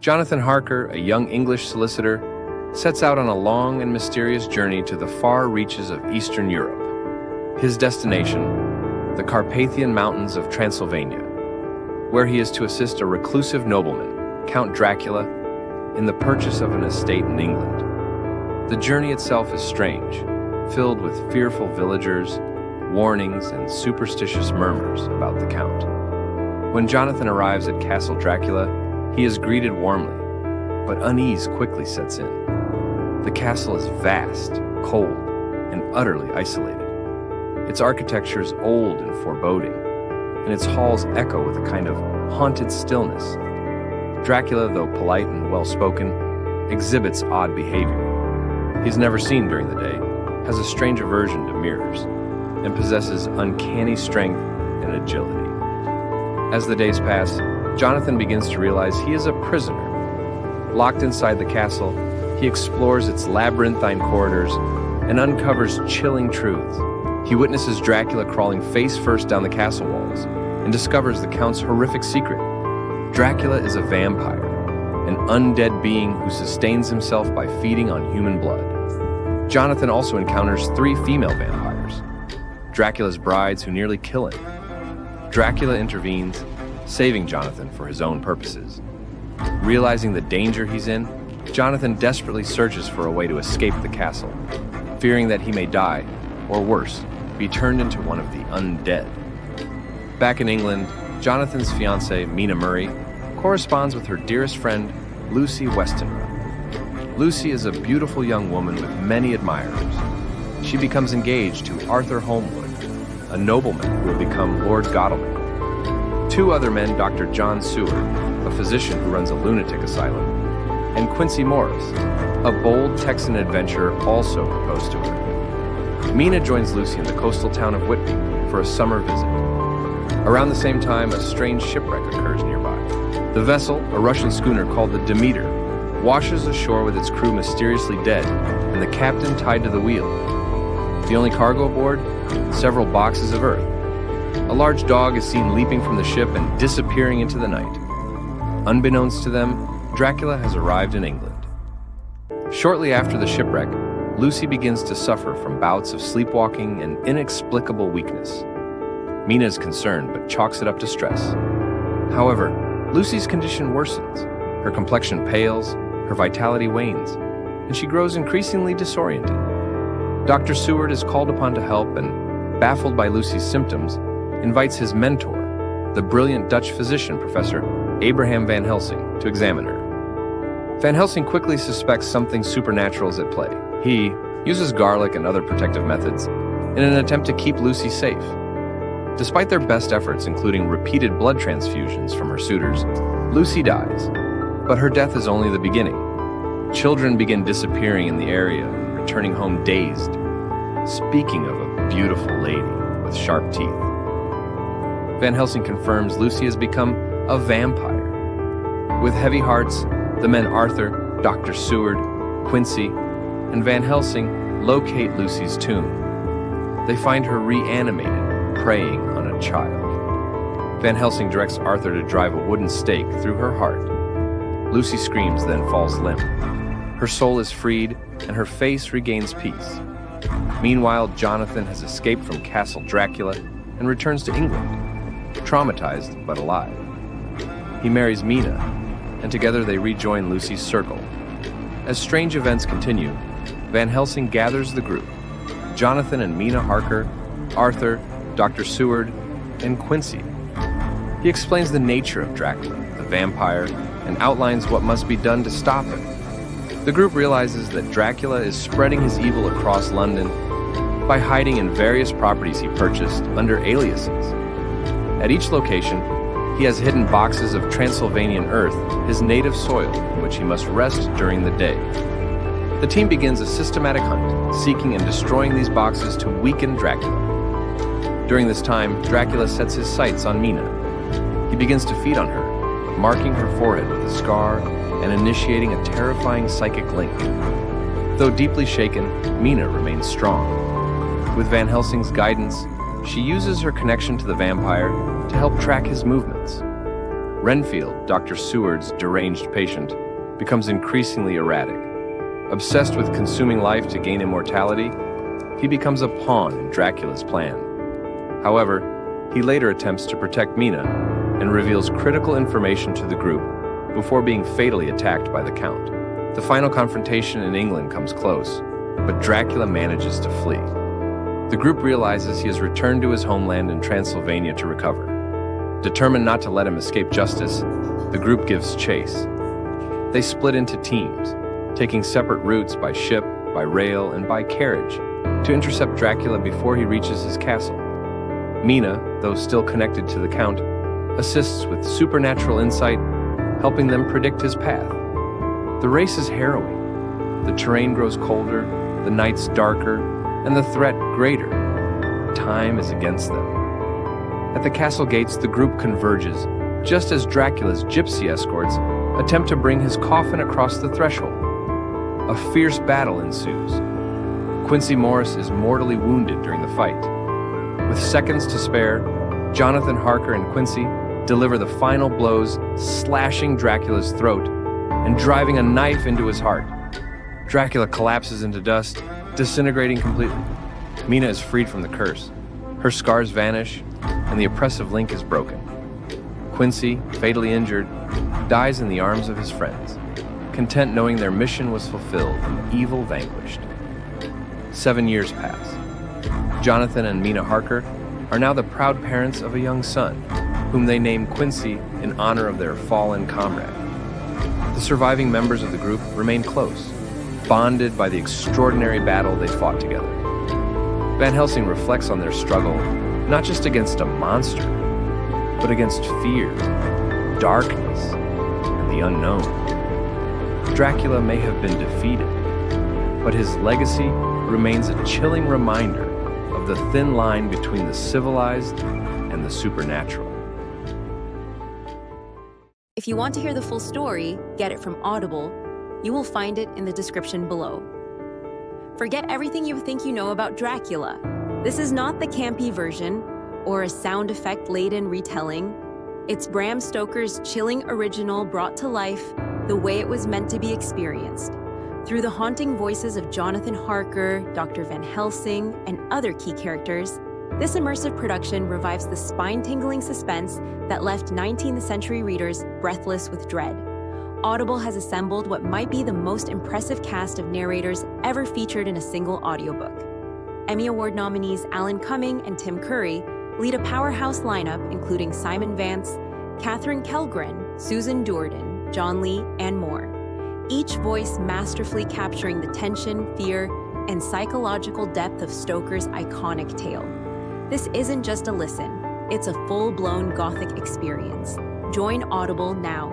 Jonathan Harker, a young English solicitor, sets out on a long and mysterious journey to the far reaches of Eastern Europe. His destination, the Carpathian Mountains of Transylvania, where he is to assist a reclusive nobleman, Count Dracula, in the purchase of an estate in England. The journey itself is strange, filled with fearful villagers, warnings, and superstitious murmurs about the Count. When Jonathan arrives at Castle Dracula, he is greeted warmly, but unease quickly sets in. The castle is vast, cold, and utterly isolated. Its architecture is old and foreboding, and its halls echo with a kind of haunted stillness. Dracula, though polite and well-spoken, exhibits odd behavior. He is never seen during the day, has a strange aversion to mirrors, and possesses uncanny strength and agility. As the days pass, Jonathan begins to realize he is a prisoner. Locked inside the castle, he explores its labyrinthine corridors and uncovers chilling truths. He witnesses Dracula crawling face first down the castle walls and discovers the Count's horrific secret. Dracula is a vampire, an undead being who sustains himself by feeding on human blood. Jonathan also encounters 3 female vampires, Dracula's brides who nearly kill him. Dracula intervenes, saving Jonathan for his own purposes. Realizing the danger he's in, Jonathan desperately searches for a way to escape the castle, fearing that he may die, or worse, be turned into one of the undead. Back in England, Jonathan's fiancée, Mina Murray, corresponds with her dearest friend, Lucy Westenra. Lucy is a beautiful young woman with many admirers. She becomes engaged to Arthur Holmwood, a nobleman who will become Lord Godalming. 2 other men, Dr. John Seward, a physician who runs a lunatic asylum, and Quincy Morris, a bold Texan adventurer, also propose to her. Mina joins Lucy in the coastal town of Whitby for a summer visit. Around the same time, a strange shipwreck occurs nearby. The vessel, a Russian schooner called the Demeter, washes ashore with its crew mysteriously dead and the captain tied to the wheel. The only cargo aboard? Several boxes of earth. A large dog is seen leaping from the ship and disappearing into the night. Unbeknownst to them, Dracula has arrived in England. Shortly after the shipwreck, Lucy begins to suffer from bouts of sleepwalking and inexplicable weakness. Mina is concerned, but chalks it up to stress. However, Lucy's condition worsens. Her complexion pales, her vitality wanes, and she grows increasingly disoriented. Dr. Seward is called upon to help and, baffled by Lucy's symptoms, invites his mentor, the brilliant Dutch physician, Professor Abraham Van Helsing, to examine her. Van Helsing quickly suspects something supernatural is at play. He uses garlic and other protective methods in an attempt to keep Lucy safe. Despite their best efforts, including repeated blood transfusions from her suitors, Lucy dies, but her death is only the beginning. Children begin disappearing in the area, returning home dazed. Speaking of a beautiful lady with sharp teeth. Van Helsing confirms Lucy has become a vampire. With heavy hearts, the men Arthur, Dr. Seward, Quincy, and Van Helsing locate Lucy's tomb. They find her reanimated, preying on a child. Van Helsing directs Arthur to drive a wooden stake through her heart. Lucy screams, then falls limp. Her soul is freed, and her face regains peace. Meanwhile, Jonathan has escaped from Castle Dracula and returns to England, traumatized but alive. He marries Mina, and together they rejoin Lucy's circle. As strange events continue, Van Helsing gathers the group: Jonathan and Mina Harker, Arthur, Dr. Seward, and Quincy. He explains the nature of Dracula, the vampire, and outlines what must be done to stop him. The group realizes that Dracula is spreading his evil across London by hiding in various properties he purchased under aliases. At each location, he has hidden boxes of Transylvanian earth, his native soil, in which he must rest during the day. The team begins a systematic hunt, seeking and destroying these boxes to weaken Dracula. During this time, Dracula sets his sights on Mina. He begins to feed on her, marking her forehead with a scar and initiating a terrifying psychic link. Though deeply shaken, Mina remains strong. With Van Helsing's guidance, she uses her connection to the vampire to help track his movements. Renfield, Dr. Seward's deranged patient, becomes increasingly erratic. Obsessed with consuming life to gain immortality, he becomes a pawn in Dracula's plan. However, he later attempts to protect Mina and reveals critical information to the group before being fatally attacked by the Count. The final confrontation in England comes close, but Dracula manages to flee. The group realizes he has returned to his homeland in Transylvania to recover. Determined not to let him escape justice, the group gives chase. They split into teams, taking separate routes by ship, by rail, and by carriage to intercept Dracula before he reaches his castle. Mina, though still connected to the Count, assists with supernatural insight, helping them predict his path. The race is harrowing. The terrain grows colder, the nights darker, and the threat greater. Time is against them. At the castle gates, the group converges, just as Dracula's gypsy escorts attempt to bring his coffin across the threshold. A fierce battle ensues. Quincy Morris is mortally wounded during the fight. With seconds to spare, Jonathan Harker and Quincy deliver the final blows, slashing Dracula's throat and driving a knife into his heart. Dracula collapses into dust, disintegrating completely. Mina is freed from the curse. Her scars vanish, and the oppressive link is broken. Quincy, fatally injured, dies in the arms of his friends, content knowing their mission was fulfilled and evil vanquished. 7 years pass. Jonathan and Mina Harker are now the proud parents of a young son, whom they name Quincy in honor of their fallen comrade. The surviving members of the group remain close, bonded by the extraordinary battle they fought together. Van Helsing reflects on their struggle not just against a monster, but against fear, darkness, and the unknown. Dracula may have been defeated, but his legacy remains a chilling reminder of the thin line between the civilized and the supernatural. If you want to hear the full story, get it from Audible, you will find it in the description below. Forget everything you think you know about Dracula. This is not the campy version or a sound effect-laden retelling. It's Bram Stoker's chilling original brought to life the way it was meant to be experienced, through the haunting voices of Jonathan Harker, Dr. Van Helsing, and other key characters. This immersive production revives the spine-tingling suspense that left 19th century readers breathless with dread. Audible has assembled what might be the most impressive cast of narrators ever featured in a single audiobook. Emmy Award nominees Alan Cumming and Tim Curry lead a powerhouse lineup including Simon Vance, Catherine Kellgren, Susan Dourdan, John Lee, and more. Each voice masterfully capturing the tension, fear, and psychological depth of Stoker's iconic tale. This isn't just a listen, it's a full-blown Gothic experience. Join Audible now.